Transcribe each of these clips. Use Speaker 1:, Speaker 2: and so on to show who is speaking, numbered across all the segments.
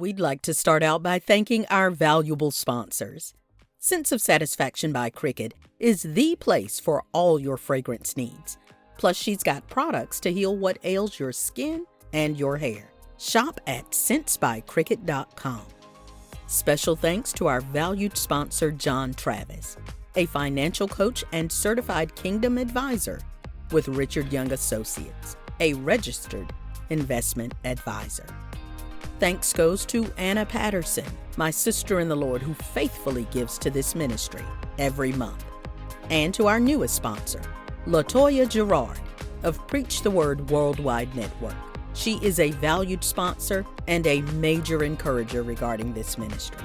Speaker 1: We'd like to start out by thanking our valuable sponsors. Sense of Satisfaction by Cricket is the place for all your fragrance needs. Plus, she's got products to heal what ails your skin and your hair. Shop at scentsbycricket.com. Special thanks to our valued sponsor, John Travis, a financial coach and certified Kingdom advisor with Richard Young Associates, a registered investment advisor. Thanks goes to Anna Patterson, my sister in the Lord who faithfully gives to this ministry every month. And to our newest sponsor, LaToya Gerard of Preach the Word Worldwide Network. She is a valued sponsor and a major encourager regarding this ministry.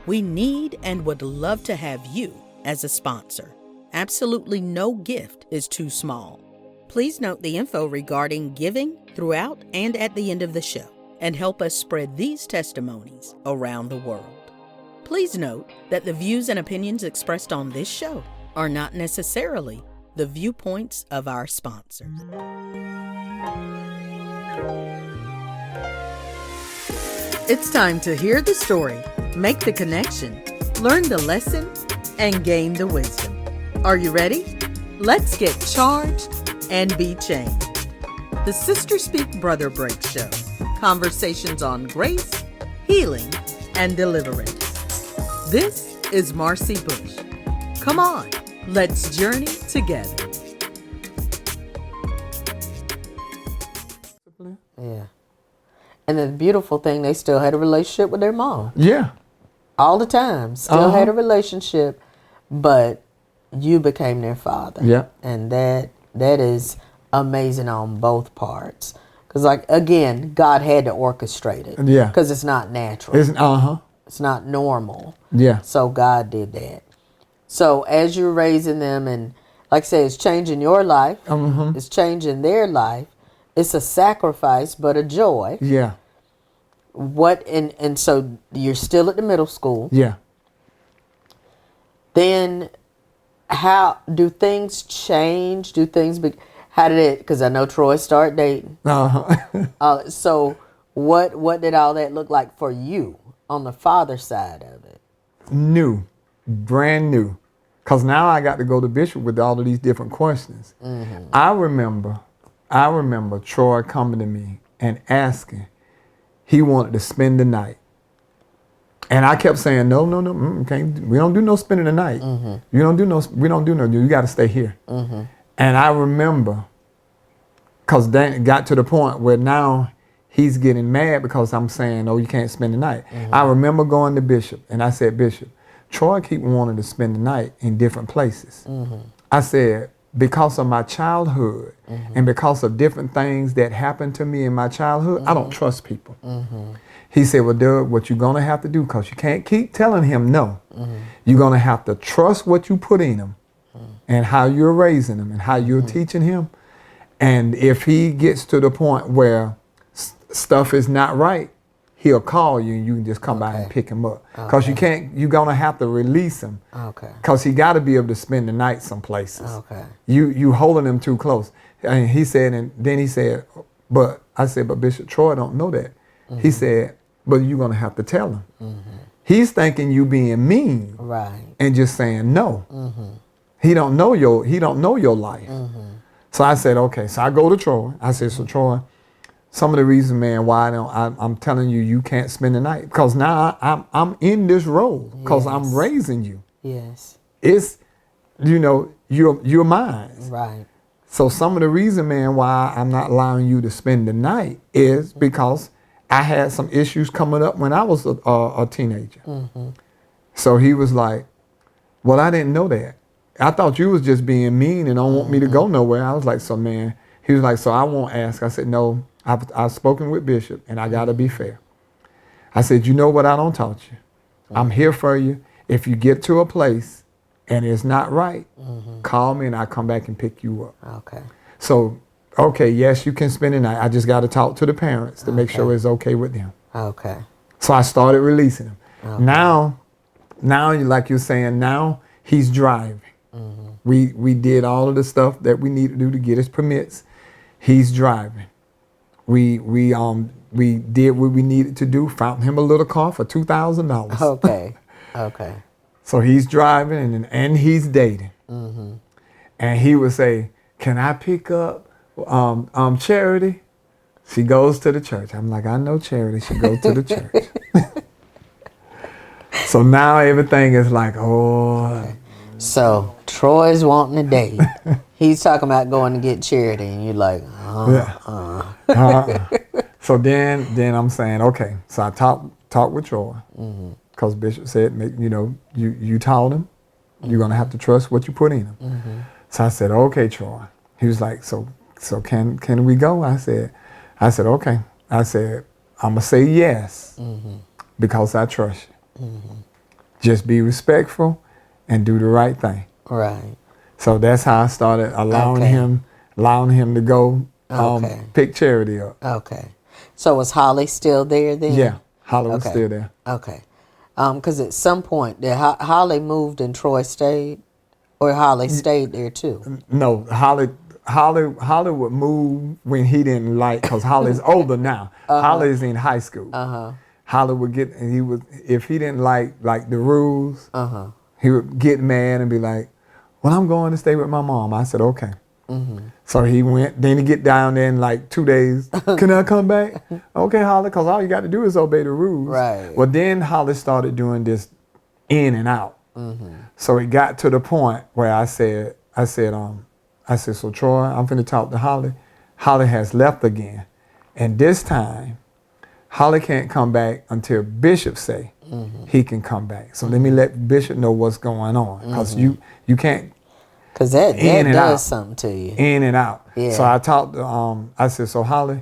Speaker 1: We need and would love to have you as a sponsor. Absolutely no gift is too small. Please note the info regarding giving throughout and at the end of the show, and help us spread these testimonies around the world. Please note that the views and opinions expressed on this show are not necessarily the viewpoints of our sponsors. It's time to hear the story, make the connection, learn the lesson, and gain the wisdom. Are you ready? Let's get charged and be changed. The Sister Speak Brother Break Show. Conversations on grace, healing, and deliverance. This is Marcy Bush. Come on, let's journey together.
Speaker 2: Yeah. And the beautiful thing, they still had a relationship with their mom.
Speaker 3: Yeah.
Speaker 2: All the time. Still had a relationship, but you became their father.
Speaker 3: Yeah.
Speaker 2: And that is amazing on both parts. Because, like, again, God had to orchestrate it.
Speaker 3: Yeah.
Speaker 2: Because it's not natural. It's not normal.
Speaker 3: Yeah.
Speaker 2: So God did that. So as you're raising them, and like I say, it's changing your life. It's changing their life. It's a sacrifice, but a joy.
Speaker 3: Yeah.
Speaker 2: And so you're still at the middle school.
Speaker 3: Yeah.
Speaker 2: Then how do things change? How did it, because I know Troy started dating. So what did all that look like for you on the father side of it?
Speaker 3: New. Brand new. Because now I got to go to Bishop with all of these different questions. I remember Troy coming to me and asking. He wanted to spend the night. And I kept saying, no, okay, we don't do no spending the night. We don't do no, you got to stay here. And I remember, because Dan got to the point where now he's getting mad because I'm saying, oh, you can't spend the night. I remember going to Bishop, and I said, Bishop, Troy keep wanting to spend the night in different places. I said, because of my childhood and because of different things that happened to me in my childhood, I don't trust people. He said, well, Doug, what you're going to have to do, because you can't keep telling him no. You're going to have to trust what you put in him and how you're raising him and how you're teaching him. And if he gets to the point where stuff is not right, he'll call you and you can just come by and pick him up. Because you're going to have to release him. Because he got to be able to spend the night some places. You holding him too close. And he said, and then he said, but I said, but Bishop Troy don't know that. He said, but you're going to have to tell him. He's thinking you being mean and just saying no. He don't know your life. So I said, okay. So I go to Troy. I said, so Troy, some of the reason, man, why I'm telling you can't spend the night, because now I'm in this role because I'm raising you.
Speaker 2: Yes.
Speaker 3: It's, you're mine. So some of the reason, man, why I'm not allowing you to spend the night is because I had some issues coming up when I was a teenager. So he was like, well, I didn't know that. I thought you was just being mean and don't want me to go nowhere. I was like, so man, he was like, so I won't ask. I said, no, I've spoken with Bishop and I got to be fair. I said, you know what I don't taught you? I'm here for you. If you get to a place and it's not right, call me and I'll come back and pick you up. So, okay, yes, you can spend the night. I just got to talk to the parents to make sure it's okay with them. So I started releasing him. Now, like you're saying, now he's driving. We did all of the stuff that we need to do to get his permits. He's driving. We we did what we needed to do, found him a little car for $2,000.
Speaker 2: Okay. Okay.
Speaker 3: So he's driving and he's dating.
Speaker 2: Mm-hmm.
Speaker 3: And he would say, can I pick up Charity? She goes to the church. I'm like, I know Charity. She goes to the church. So now everything is like, oh.
Speaker 2: Okay. So Troy's wanting to date. He's talking about going to get Charity, and you're like,
Speaker 3: So then I'm saying, okay. So I talk with Troy, because Bishop said, you taught him, you're gonna have to trust what you put in him.
Speaker 2: Mm-hmm.
Speaker 3: So I said, okay, Troy. He was like, so can we go? I said, okay. I said, I'm gonna say yes because I trust you.
Speaker 2: Mm-hmm.
Speaker 3: Just be respectful and do the right thing.
Speaker 2: Right.
Speaker 3: So that's how I started allowing him to go pick Charity up.
Speaker 2: Okay. So was Holly still there then?
Speaker 3: Yeah, Holly was still there.
Speaker 2: Okay. Because at some point, did Holly moved and Troy stayed? Or Holly stayed there too?
Speaker 3: No, Holly would move when he didn't like, because Holly's older now. Holly's in high school. Holly would get, and if he didn't like the rules, he would get mad and be like, well, I'm going to stay with my mom. I said, okay. So he went, then he get down there in like 2 days. Can I come back? Okay, Holly, because all you got to do is obey the rules.
Speaker 2: Right.
Speaker 3: Well, then Holly started doing this in and out. So it got to the point where I said, so Troy, I'm finna talk to Holly. Holly has left again. And this time, Holly can't come back until Bishop say he can come back. So let me let Bishop know what's going on. Because you can't.
Speaker 2: Because that does something to you.
Speaker 3: In and out.
Speaker 2: Yeah.
Speaker 3: So I talked to, I said, so Holly,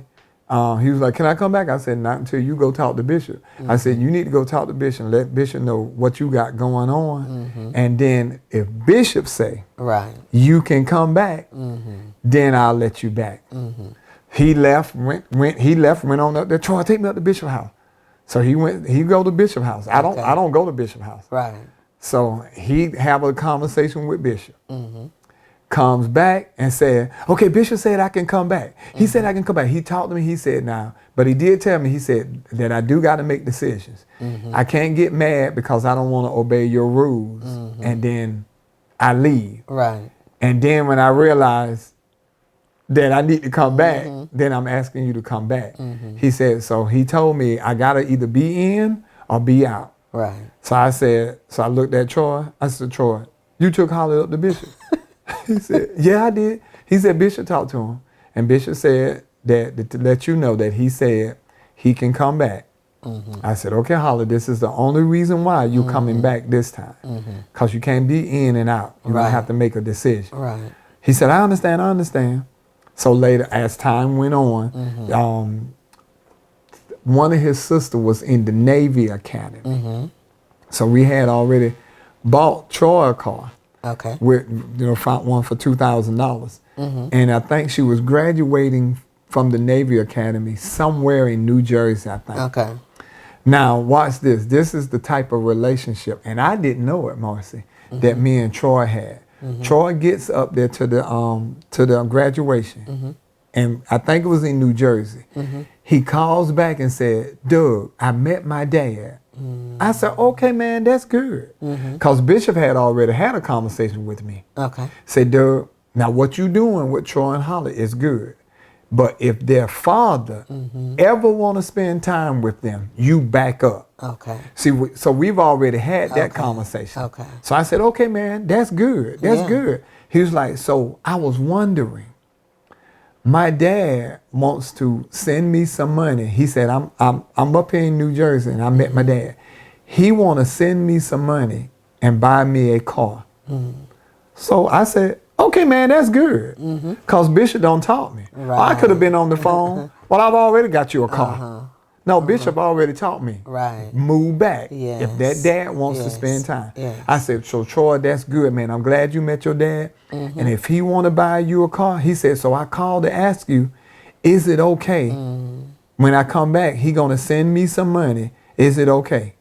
Speaker 3: he was like, can I come back? I said, not until you go talk to Bishop. I said, you need to go talk to Bishop and let Bishop know what you got going on. And then if Bishop say, you can come back, then I'll let you back. He left, went on up there. Troy, take me up to Bishop house. So he go to Bishop house. I don't go to Bishop house.
Speaker 2: Right.
Speaker 3: So he have a conversation with Bishop. Comes back and said, okay, Bishop said I can come back. He said I can come back. He talked to me, he said now, but he did tell me, he said that I do got to make decisions. I can't get mad because I don't want to obey your rules. And then I leave.
Speaker 2: Right.
Speaker 3: And then when I realized that I need to come back, then I'm asking you to come back. He said, so he told me I got to either be in or be out.
Speaker 2: Right.
Speaker 3: So I looked at Troy. I said, Troy, you took Holly up to Bishop. He said, yeah, I did. He said, Bishop talked to him. And Bishop said that to let you know that he said he can come back. I said, okay, Holly, this is the only reason why you coming back this time. Because you can't be in and out. You're going to have to make a decision.
Speaker 2: Right.
Speaker 3: He said, I understand. So later, as time went on, one of his sisters was in the Navy Academy. So we had already bought Troy a car.
Speaker 2: Okay.
Speaker 3: With, found one for $2,000. And I think she was graduating from the Navy Academy somewhere in New Jersey, I think. Okay. Now, watch this. This is the type of relationship, and I didn't know it, Marcy, that me and Troy had. Troy gets up there to the graduation, and I think it was in New Jersey. He calls back and said, Doug, I met my dad. I said, okay, man, that's good. Because Bishop had already had a conversation with me. Okay. Said, Doug, now what you doing with Troy and Holly is good. But if their father ever want to spend time with them, you back up. Okay. See, so we've already had that conversation. Okay. So I said, okay, man, that's good. That's good. He was like, so I was wondering, my dad wants to send me some money. He said, I'm up here in New Jersey and I met my dad. He want to send me some money and buy me a car. So I said, okay, man, that's good. Because Bishop don't taught me. Right. I could have been on the phone. Well, I've already got you a car. No, Bishop already taught me. Right. Move back if that dad wants to spend time. I said, so Troy, that's good, man. I'm glad you met your dad. And if he want to buy you a car, he said, so I called to ask you, is it okay when I come back, he going to send me some money? Is it okay?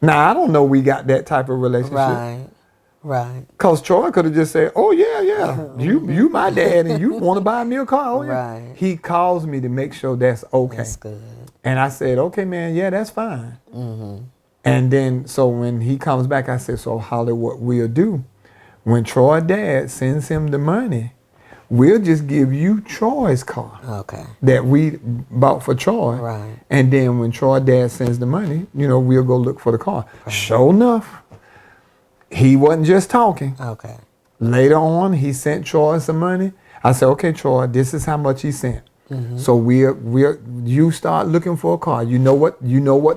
Speaker 3: Now, I don't know we got that type of relationship. Right.
Speaker 2: Right.
Speaker 3: Because Troy could have just said, oh, yeah, you my dad and you want to buy me a car. Oh, yeah.
Speaker 2: Right.
Speaker 3: He calls me to make sure that's okay.
Speaker 2: That's good.
Speaker 3: And I said, okay, man, yeah, that's fine. And then, so when he comes back, I said, so Holly, what we'll do, when Troy dad sends him the money, we'll just give you Troy's car.
Speaker 2: Okay.
Speaker 3: That we bought for Troy.
Speaker 2: Right.
Speaker 3: And then when Troy dad sends the money, we'll go look for the car. Right. Sure enough, he wasn't just talking.
Speaker 2: Okay.
Speaker 3: Later on, he sent Troy some money. I said, okay, Troy, this is how much he sent. So you start looking for a car. You know what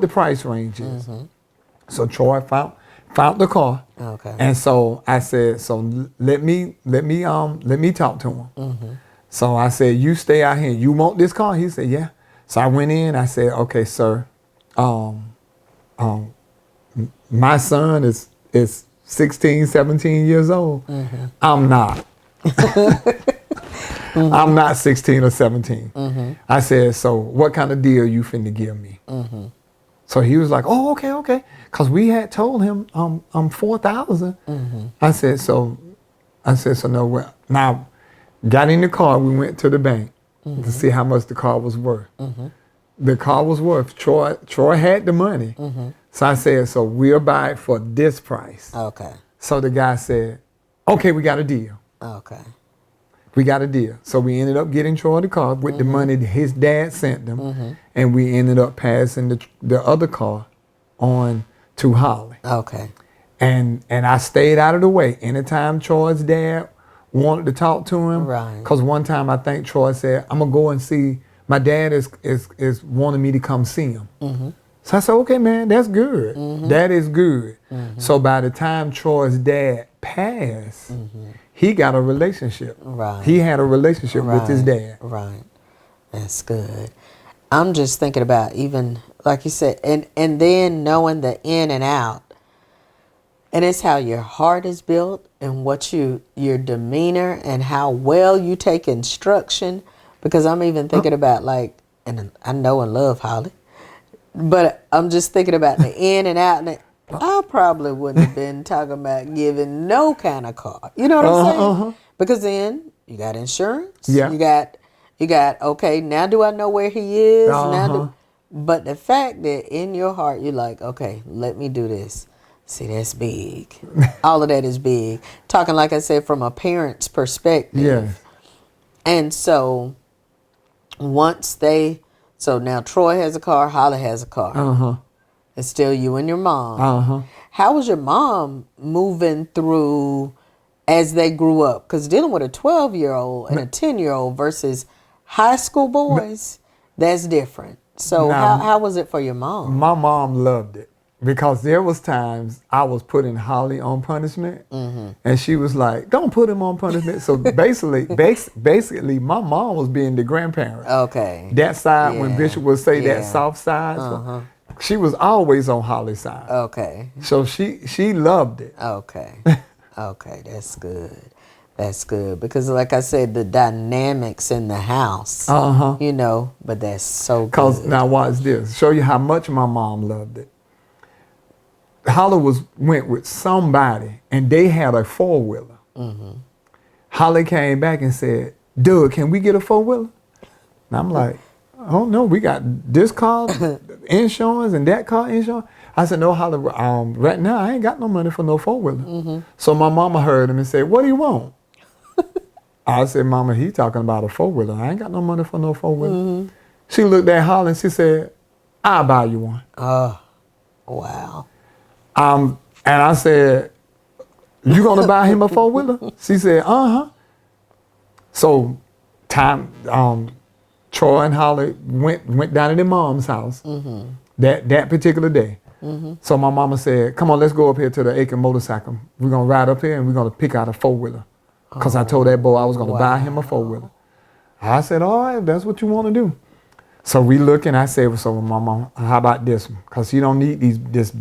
Speaker 3: the price range is. So Troy found the car.
Speaker 2: Okay.
Speaker 3: And so I said, so let me talk to him. So I said, you stay out here. You want this car? He said, yeah. So I went in. I said, okay, sir. My son is 16, 17 years old. I'm not. I'm not 16 or 17. I said, so what kind of deal you finna give me? So he was like, oh, okay. Because we had told him 4,000. I said, so no. Well, now, got in the car, we went to the bank to see how much the car was worth. The car was worth, Troy had the money. So I said, so we'll buy it for this price.
Speaker 2: Okay.
Speaker 3: So the guy said, okay, we got a deal.
Speaker 2: Okay.
Speaker 3: We got a deal. So we ended up getting Troy the car with the money that his dad sent them. And we ended up passing the other car on to Holly.
Speaker 2: Okay.
Speaker 3: And I stayed out of the way. Anytime Troy's dad wanted to talk to him.
Speaker 2: Right.
Speaker 3: Because one time I think Troy said, I'm going to go and see, my dad is wanting me to come see him. So I said, okay, man, that's good. That is good. So by the time Troy's dad passed, he got a relationship.
Speaker 2: Right.
Speaker 3: He had a relationship with his dad.
Speaker 2: Right. That's good. I'm just thinking about even, like you said, and then knowing the in and out. And it's how your heart is built and what your demeanor and how well you take instruction. Because I'm even thinking about and I know and love Holly. But I'm just thinking about the in and out. And I probably wouldn't have been talking about giving no kind of car. You know what I'm saying? Because then you got insurance.
Speaker 3: Yeah.
Speaker 2: You got, okay, now do I know where he is? But the fact that in your heart you're like, okay, let me do this. See, that's big. All of that is big. Talking, like I said, from a parent's perspective.
Speaker 3: Yes.
Speaker 2: And so so now Troy has a car, Holly has a car. It's still you and your mom. How was your mom moving through as they grew up? Because dealing with a 12-year-old and a 10-year-old versus high school boys, that's different. So now, how was it for your mom?
Speaker 3: My mom loved it. Because there was times I was putting Holly on punishment, and she was like, don't put him on punishment. So basically, my mom was being the grandparent.
Speaker 2: Okay.
Speaker 3: That side, when Bishop would say that soft side, so she was always on Holly's side.
Speaker 2: Okay.
Speaker 3: So she loved it.
Speaker 2: Okay. Okay, that's good. That's good. Because like I said, the dynamics in the house, but that's so good.
Speaker 3: Because now watch this. Show you how much my mom loved it. Holly went with somebody, and they had a 4-wheeler. Holly came back and said, Doug, can we get a 4-wheeler? And I'm like, oh, no, we got this car insurance and that car insurance. I said, no, Holly, right now I ain't got no money for no 4-wheeler. So my mama heard him and said, what do you want? I said, Mama, he talking about a 4-wheeler. I ain't got no money for no 4-wheeler. She looked at Holly and she said, I'll buy you one.
Speaker 2: Oh, wow.
Speaker 3: And I said, you gonna buy him a 4-wheeler? She said, So Troy and Holly went down to their mom's house that particular day. So my mama said, come on, let's go up here to the Aiken motorcycle. We're gonna ride up here and we're gonna pick out a 4-wheeler. Because I told that boy I was gonna buy him a 4-wheeler. I said, all right, if that's what you wanna do. So we look and I said, so Mama, how about this one? Because you don't need this.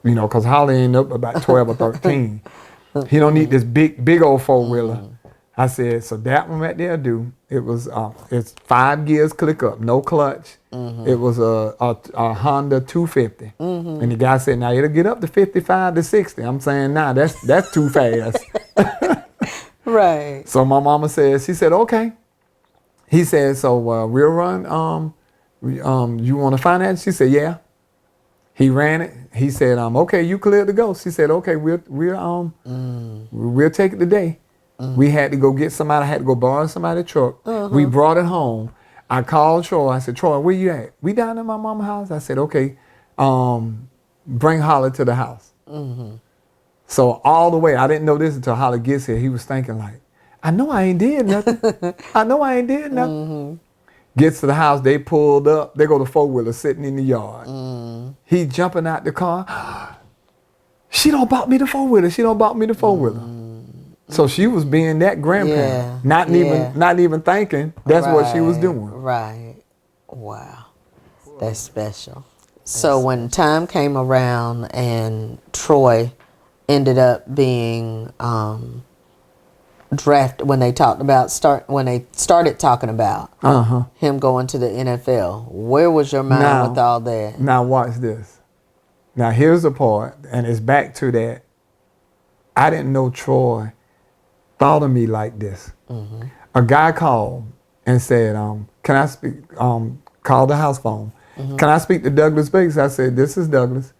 Speaker 3: Because Holly ended up about 12 or 13. He don't need this big old 4-wheeler. I said, so that one right there do. It's 5 gears click up, no clutch. It was a Honda 250. And the guy said, now it'll get up to 55 to 60. I'm saying, nah, that's too fast.
Speaker 2: Right.
Speaker 3: So my mama said, she said, okay. He said, so we'll run, you want to finance? She said, yeah. He ran it. He said, okay, you cleared to go. She said, okay, we'll take it today. We had to go get somebody, I had to go borrow somebody's truck. We brought it home. I called Troy. I said, Troy, where you at? We down at my mama's house. I said, okay, bring Holly to the house. So all the way, I didn't know this until Holly gets here. He was thinking like, I know I ain't did nothing. I know I ain't did nothing. Gets to the house, they pulled up. They go to four-wheeler sitting in the yard. He jumping out the car. She don't bought me the four-wheeler. She don't bought me the four-wheeler. So she was being that grandparent, not even thinking that's what she was doing.
Speaker 2: Right. Wow. That's special. So when time came around and Troy ended up being drafted, when they started talking about him going to the NFL, where was your mind with all that?
Speaker 3: Now watch this. Now here's the part, and it's back to that. I didn't know Troy thought of me like this. A guy called and said, can I speak, called the house phone. Can I speak to Douglas Bates? I said, this is Douglas.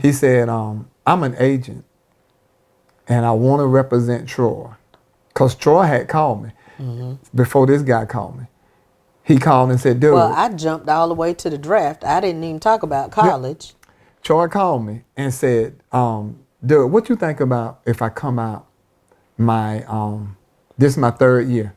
Speaker 3: He said, I'm an agent and I want to represent Troy. Because Troy had called me before this guy called me. He called and said, dude.
Speaker 2: Well, I jumped all the way to the draft. I didn't even talk about college.
Speaker 3: Troy called me and said, dude, what you think about if I come out this is my third year.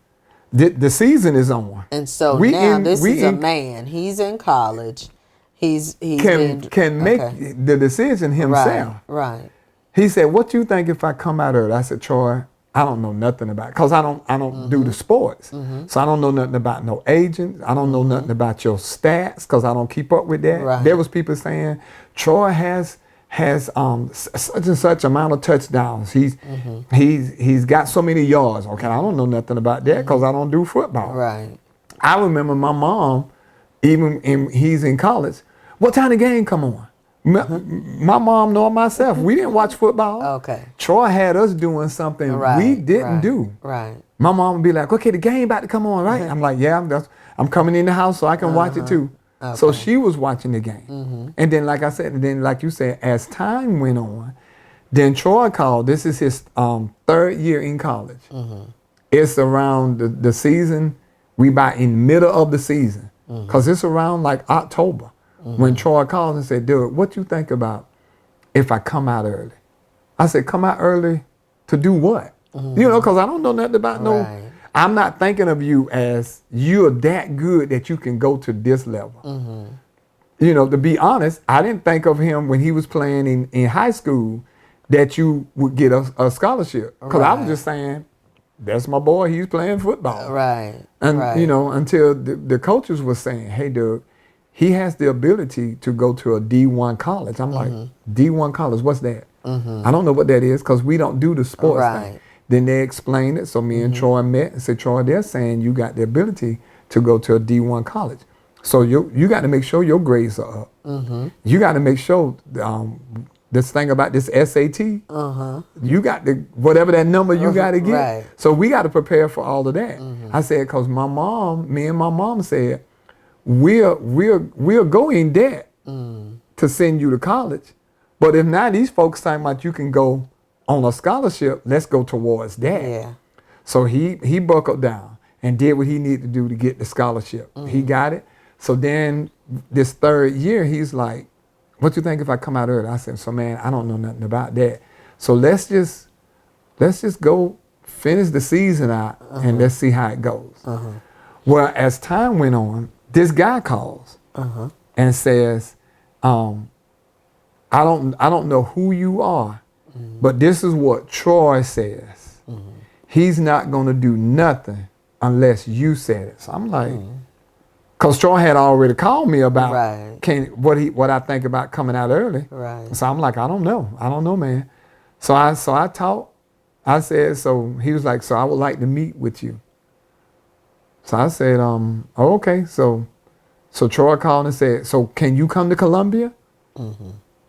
Speaker 3: The season is on.
Speaker 2: And so this is a man. He's in college. He's
Speaker 3: can make the decision himself.
Speaker 2: Right.
Speaker 3: He said, what you think if I come out early? I said, Troy, I don't know nothing about it. Because I don't do the sports. So I don't know nothing about no agents. I don't know nothing about your stats because I don't keep up with that.
Speaker 2: Right.
Speaker 3: There was people saying Troy has such and such amount of touchdowns. He's got so many yards. Okay, I don't know nothing about that because I don't do football.
Speaker 2: Right.
Speaker 3: I remember my mom, he's in college. What time the game come on? My mom nor myself, we didn't watch football.
Speaker 2: Okay.
Speaker 3: Troy had us doing something we didn't do.
Speaker 2: Right.
Speaker 3: My mom would be like, okay, the game about to come on, right? I'm like, yeah, I'm coming in the house so I can watch it too. Okay. So she was watching the game. And then, like I said, like you said, as time went on, then Troy called. This is his third year in college. It's around the season, we about in middle of the season. Because it's around like October. When Troy called and said, dude, what you think about if I come out early? I said, come out early to do what? You know, because I don't know nothing about I'm not thinking of you as you're that good that you can go to this level. You know, to be honest, I didn't think of him when he was playing in high school that you would get a scholarship. Because I was just saying, that's my boy, he's playing football.
Speaker 2: Right.
Speaker 3: And, you know, until the coaches were saying, hey, Doug, he has the ability to go to a D1 college. I'm like, D1 college, what's that? I don't know what that is because we don't do the sports thing. Then they explained it. So me and Troy met and said, Troy, they're saying you got the ability to go to a D1 college. So you got to make sure your grades are up. You got to make sure this thing about this SAT, you got to, whatever that number you got to get.
Speaker 2: Right.
Speaker 3: So we got to prepare for all of that. I said, because me and my mom said, we'll go in debt to send you to college. But if not, these folks talking about you can go on a scholarship, let's go towards that.
Speaker 2: Yeah.
Speaker 3: So he buckled down and did what he needed to do to get the scholarship. He got it. So then this third year, he's like, what you think if I come out early? I said, so man, I don't know nothing about that. So let's just go finish the season out and let's see how it goes. Well, as time went on, this guy calls and says, I don't know who you are, but this is what Troy says. He's not going to do nothing unless you said it. So I'm like, because Troy had already called me about what I think about coming out early. Right. So I'm like, I don't know, man. So I talked. I said, so he was like, so I would like to meet with you. So I said, oh, okay. So Troy called and said, so can you come to Columbia?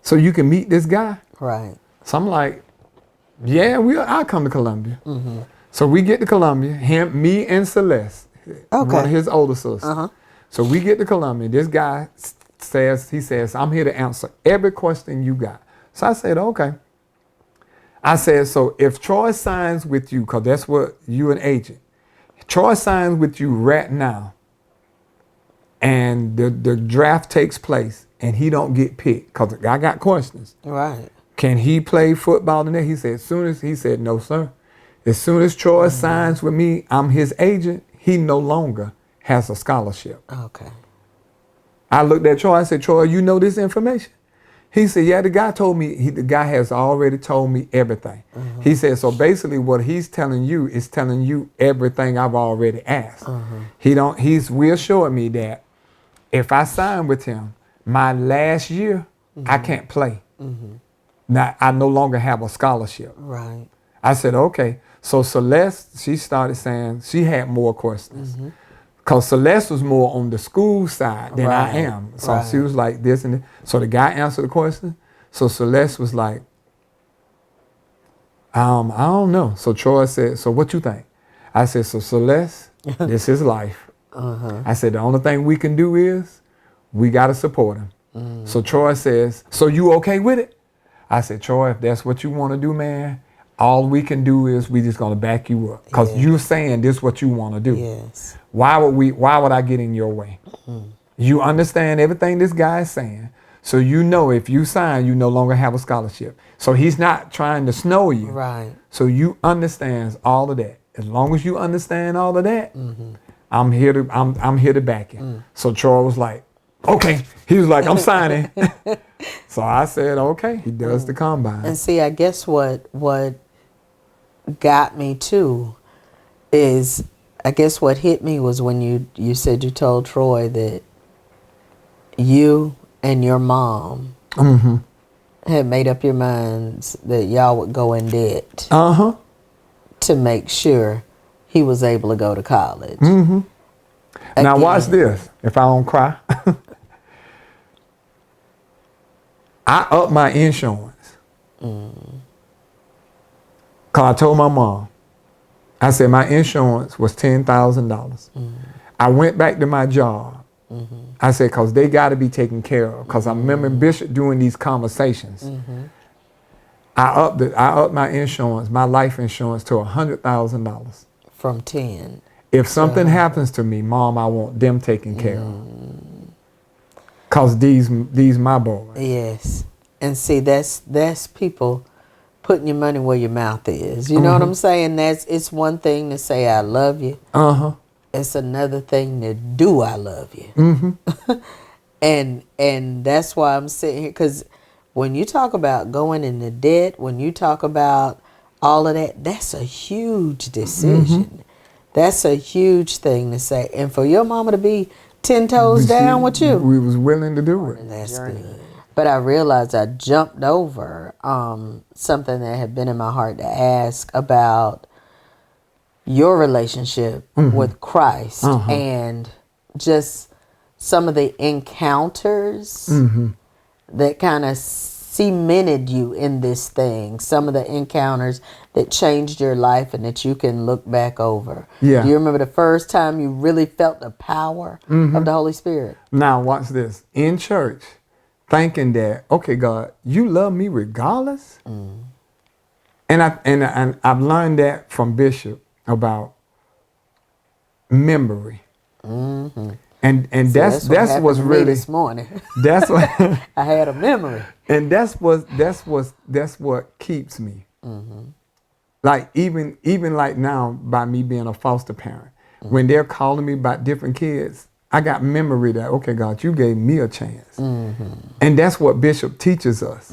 Speaker 3: so you can meet this guy.
Speaker 2: Right.
Speaker 3: So I'm like, yeah, I'll come to Columbia.
Speaker 2: Mm-hmm.
Speaker 3: So we get to Columbia, me and Celeste, one of his older sisters.
Speaker 2: Uh-huh.
Speaker 3: So we get to Columbia. This guy says, I'm here to answer every question you got. So I said, okay. I said, so if Troy signs with you, because that's what you an agent, Troy signs with you right now, and the draft takes place, and he don't get picked, because I got questions.
Speaker 2: Right.
Speaker 3: Can he play football in there? He said, no, sir. As soon as Troy signs with me, I'm his agent, he no longer has a scholarship.
Speaker 2: Okay.
Speaker 3: I looked at Troy, I said, Troy, you know this information? He said, yeah, the guy told me, the guy has already told me everything. He said, so basically what he's telling you is telling you everything I've already asked. He's reassured me that if I sign with him, my last year, I can't play. Now, I no longer have a scholarship.
Speaker 2: Right.
Speaker 3: I said, okay. So Celeste, she started saying, she had more questions. Because Celeste was more on the school side than I am. So she was like this and that. So the guy answered the question. So Celeste was like, I don't know. So Troy said, so what you think? I said, so Celeste, this is life. I said, the only thing we can do is we got to support him. So Troy says, so you okay with it? I said, Troy, if that's what you want to do, man, all we can do is we just going to back you up. Because you're saying this is what you want to do.
Speaker 2: Yes.
Speaker 3: Why would I get in your way? You understand everything this guy is saying. So you know if you sign, you no longer have a scholarship. So he's not trying to snow you.
Speaker 2: Right.
Speaker 3: So you understands all of that. As long as you understand all of that, I'm here to back you. So Troy was like, okay. He was like, I'm signing. So I said, okay. He does the combine.
Speaker 2: And see, I guess what got me too is, I guess what hit me was when you said you told Troy that you and your mom had made up your minds that y'all would go in debt to make sure he was able to go to college.
Speaker 3: Now watch this. If I don't cry. I upped my insurance. Because I told my mom, I said my insurance was $10,000. I went back to my job. I said, because they got to be taken care of. Because I remember Bishop doing these conversations. I upped my insurance, my life insurance, to $100,000.
Speaker 2: From 10.
Speaker 3: If something happens to me, Mom, I want them taken care of. Because these my boys.
Speaker 2: Yes. And see, that's people putting your money where your mouth is. You know what I'm saying? It's one thing to say I love you. It's another thing to do I love you. And that's why I'm sitting here, because when you talk about going into debt, when you talk about all of that, that's a huge decision. That's a huge thing to say. And for your mama to be 10 toes down with you.
Speaker 3: We was willing to do it.
Speaker 2: That's good. But I realized I jumped over something that had been in my heart to ask about your relationship with Christ and just some of the encounters that kind of cemented you in this thing. Some of the encounters that changed your life and that you can look back over.
Speaker 3: Yeah.
Speaker 2: Do you remember the first time you really felt the power of the Holy Spirit?
Speaker 3: Now watch this. In church, thinking that, okay, God, you love me regardless. And I've learned that from Bishop about memory. And that's what's really
Speaker 2: this morning.
Speaker 3: That's what
Speaker 2: I had a memory.
Speaker 3: And that's what keeps me. Like even like now, by me being a foster parent, when they're calling me about different kids, I got memory that, okay, God, you gave me a chance. And that's what Bishop teaches us.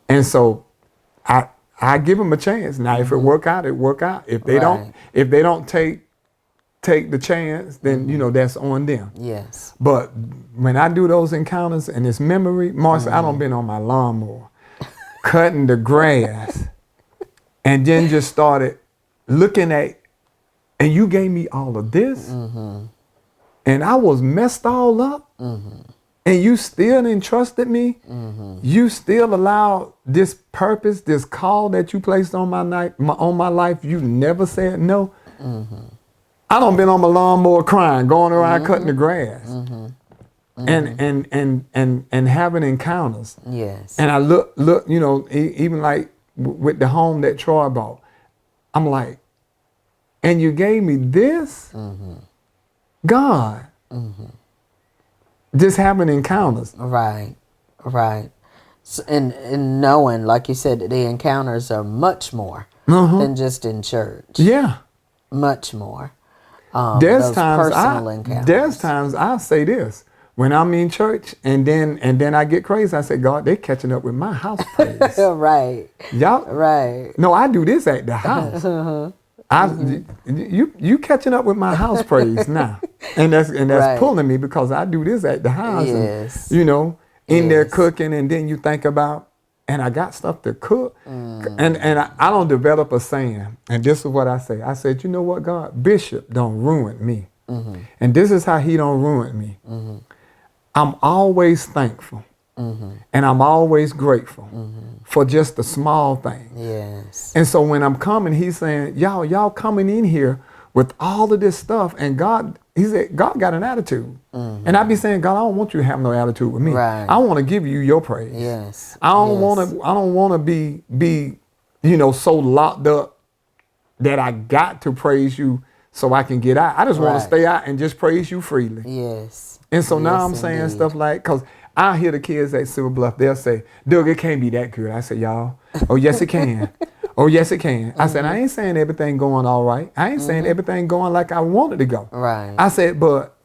Speaker 3: And so I give them a chance. Now, if it work out, it work out. If they don't take the chance, then you know that's on them.
Speaker 2: Yes.
Speaker 3: But when I do those encounters and it's memory, Marcia, I done been on my lawnmower, cutting the grass, and then just started looking at, and you gave me all of this, and I was messed all up, and and you still entrusted me. You still allowed this purpose, this call that you placed on my life. You never said no. I done been on my lawnmower crying, going around cutting the grass, and having encounters.
Speaker 2: Yes.
Speaker 3: And I look, you know, even like with the home that Troy bought, I'm like, and you gave me this, God. Just having encounters.
Speaker 2: Right. So, and knowing, like you said, the encounters are much more than just in church.
Speaker 3: Yeah.
Speaker 2: Much more.
Speaker 3: There's
Speaker 2: those personal encounters.
Speaker 3: There's times I say this when I'm in church, and then I get crazy. I say, God, they catching up with my house praise.
Speaker 2: Right.
Speaker 3: Y'all.
Speaker 2: Right.
Speaker 3: No, I do this at the house. You catching up with my house praise now, and that's
Speaker 2: Right.
Speaker 3: pulling me because I do this at the house.
Speaker 2: Yes.
Speaker 3: And, you know, in there cooking, and then you think about, and I got stuff to cook, and I don't develop a saying, and this is what I say. I said, you know what, God, Bishop don't ruin me, and this is how he don't ruin me. I'm always thankful, and I'm always grateful for just the small things.
Speaker 2: Yes.
Speaker 3: And so when I'm coming, he's saying, y'all coming in here with all of this stuff, and God, he said, God got an attitude. And I be saying, God, I don't want you to have no attitude with me.
Speaker 2: Right.
Speaker 3: I want to give you your praise.
Speaker 2: Yes.
Speaker 3: I don't want to be, you know, so locked up that I got to praise you so I can get out. I just want to stay out and just praise you freely.
Speaker 2: Yes.
Speaker 3: And so now I'm
Speaker 2: Yes,
Speaker 3: saying
Speaker 2: indeed.
Speaker 3: stuff like, because I hear the kids at Silver Bluff, they'll say, Doug, it can't be that good. I said, y'all, oh, yes, it can. Oh, yes, it can. I said, I ain't saying everything going all right. I ain't saying everything going like I wanted to go.
Speaker 2: Right.
Speaker 3: I said, but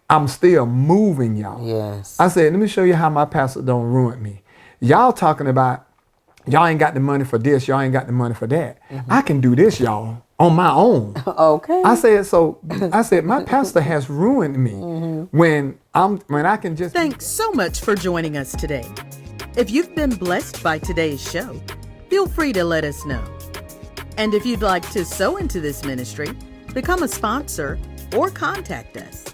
Speaker 3: I'm still moving, y'all.
Speaker 2: Yes.
Speaker 3: I said, let me show you how my pastor don't ruin me. Y'all talking about, y'all ain't got the money for this, y'all ain't got the money for that. I can do this, y'all, on my own.
Speaker 2: Okay.
Speaker 3: I said, my pastor has ruined me when I can just.
Speaker 1: Thanks so much for joining us today. If you've been blessed by today's show, feel free to let us know. And if you'd like to sow into this ministry, become a sponsor, or contact us,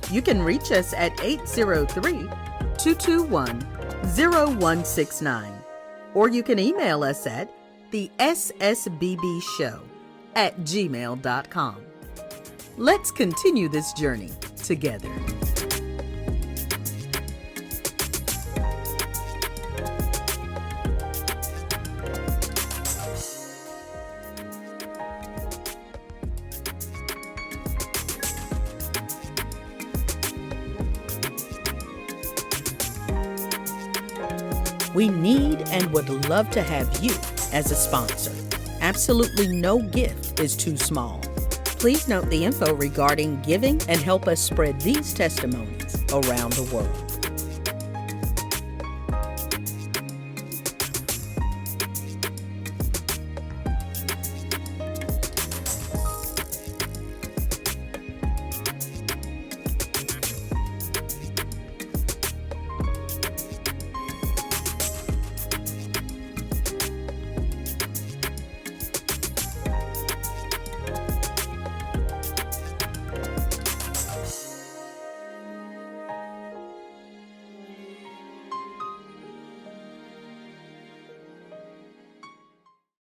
Speaker 1: you can reach us at 803-221-0169. Or you can email us at the SSBBshow@gmail.com. Let's continue this journey together. We need and would love to have you as a sponsor. Absolutely no gift is too small. Please note the info regarding giving and help us spread these testimonies around the world.